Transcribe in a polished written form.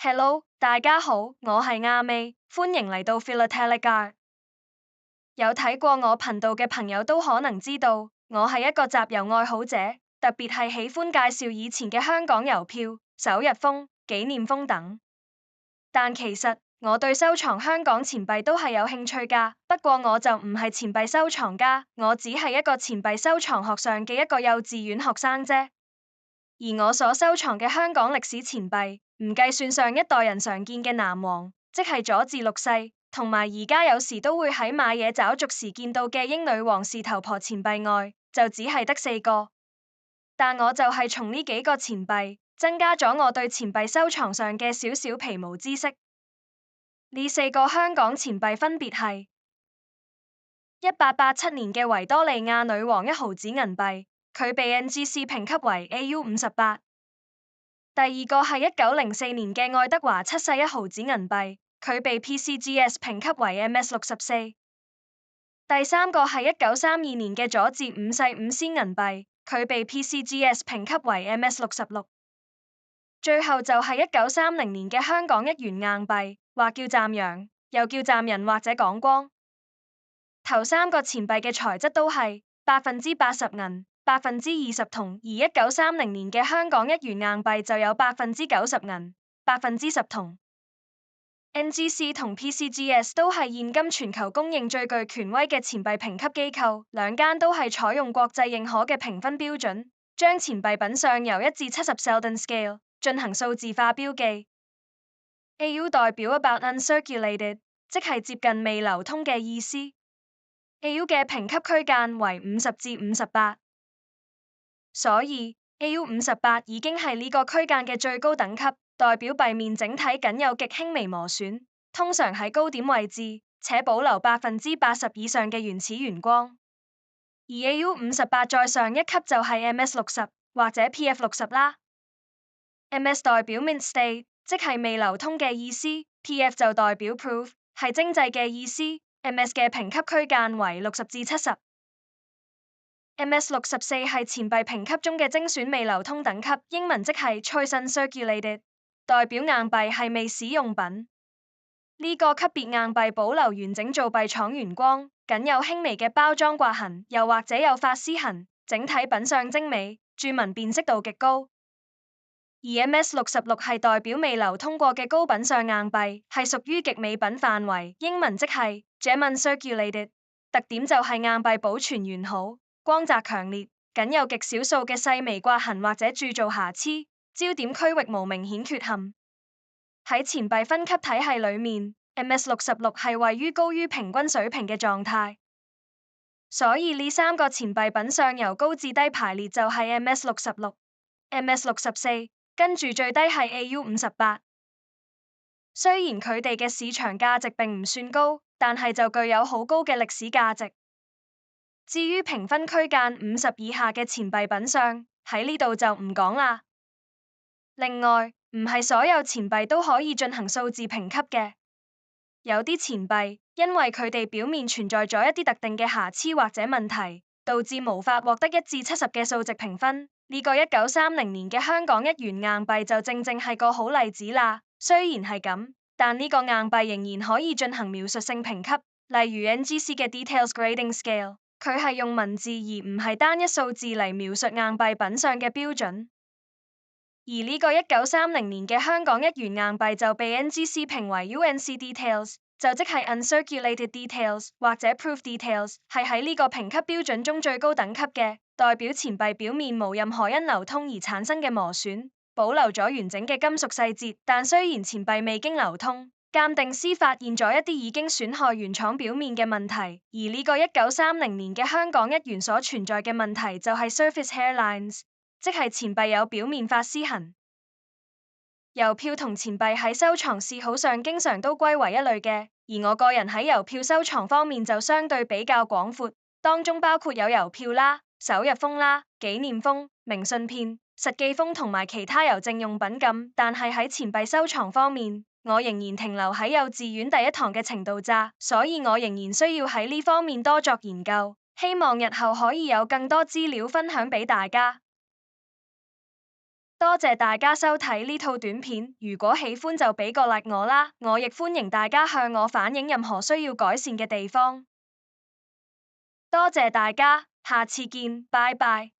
Hello，大家好，我係阿美，歡迎嚟到 Philatelic。有睇過我頻道嘅朋友都可能知道，我係一個集郵愛好者，特別係喜歡介紹以前嘅香港郵票、首日封、紀念封等。但其實我對收藏香港錢幣都係有興趣㗎，不過我就唔係錢幣收藏家，我只係一個錢幣收藏學上嘅一個幼稚園學生啫。而我所收藏嘅香港歷史錢幣，唔計算上一代人常見嘅南王，即係佐治六世，同埋而家有時都會喺買嘢找續時見到嘅英女王事頭婆錢幣外，就只係得4個。但我就係從呢幾個錢幣，增加咗我對錢幣收藏上嘅少少皮毛知識。呢4個香港錢幣分別係1887年嘅維多利亞女王1毫子銀幣，佢被 NGC 評級為 AU58。第二個係1904年嘅愛德華7世1毫子銀幣，佢被 PCGS 評級為 MS64。第三個係1932年嘅佐治5世5仙銀幣，佢被 PCGS 評級為 MS66。最後就係1930年嘅香港1元硬幣，或叫湛洋，又叫湛人或者港光。頭3個錢幣嘅材質都係80%銀、20%銅，而1930年嘅香港1元硬幣就有90%銀、10%銅。NGC 同 PCGS 都係現今全球公認最具權威嘅錢幣評級機構，兩間都係採用國際認可嘅評分標準，將錢幣品相由1至70 Selden Scale 進行數字化標記。AU 代表 About Uncirculated， 即係接近未流通嘅意思。AU 嘅評級區間為50至58，所以 AU58已經係呢個區間嘅最高等級，代表幣面整體僅有極輕微磨損，通常喺高點位置，且保留80%以上嘅原始原光。而 AU58再上一級就係 MS60 或者 PF60啦。MS 代表 Mint State， 即係未流通嘅意思 ，PF 就代表 Proof， 係精製嘅意思。MS 嘅評級區間為60至70。MS64係錢幣評級中嘅精選未流通等級，英文即係 Choice Uncirculated， 代表硬幣係未使用品。呢個級別硬幣保留完整造幣廠原光，僅有輕微嘅包裝刮痕，又或者有發絲痕，整體品相精美，注文辨識度極高。而 MS66係代表未流通過嘅高品相硬幣，係屬於極美品範圍，英文即係 Gem Uncirculated， 特點就係硬幣保存完好，光澤強烈，僅有極少數嘅細微刮痕或者鑄造瑕疵，焦點區域無明顯缺陷。喺錢幣分級體系裏面， MS66係位於高於平均水平嘅狀態，所以呢3個錢幣品相由高至低排列就係 MS66、MS64， 跟住最低係 AU58。雖然佢哋嘅市場價值並唔算高，但係就具有好高嘅歷史價值。至於評分區間50以下嘅錢幣品相，喺呢度就唔講啦。另外，唔係所有錢幣都可以進行數字評級嘅，有啲錢幣因為佢哋表面存在咗一啲特定嘅瑕疵或者問題，導致無法獲得1至70嘅數值評分。呢個1930年嘅香港1元硬幣就正正係個好例子啦。雖然係咁，但呢個硬幣仍然可以進行描述性評級，例如 NGC 嘅 Details Grading Scale， 佢係用文字而唔係單一數字嚟描述硬幣品相嘅標準。而呢個1930年嘅香港1元硬幣就被 NGC 評為 UNC Details， 就即係 Uncirculated Details 或者 Proof Details， 係喺呢個評級標準中最高等級嘅，代表錢幣表面無任何因流通而產生嘅磨損，保留咗完整嘅金屬細節。但雖然錢幣未經流通，鑑定師發現咗一啲已經損害原廠表面嘅問題，而呢個1930年嘅香港1元所存在嘅問題就係 Surface Hairlines， 即係錢幣有表面發絲痕。郵票同錢幣喺收藏嗜好上經常都歸為一類嘅，而我個人喺郵票收藏方面就相對比較廣闊，當中包括有郵票啦、首日封啦、紀念封、明信片、實寄封同埋其他郵政用品咁。但係喺錢幣收藏方面，我仍然停留喺幼稚園第一堂嘅程度咋，所以我仍然需要喺呢方面多作研究，希望日後可以有更多資料分享俾大家。多謝大家收睇呢套短片，如果喜歡就俾個 like 我啦，我亦歡迎大家向我反映任何需要改善嘅地方。多謝大家，下次見，拜拜。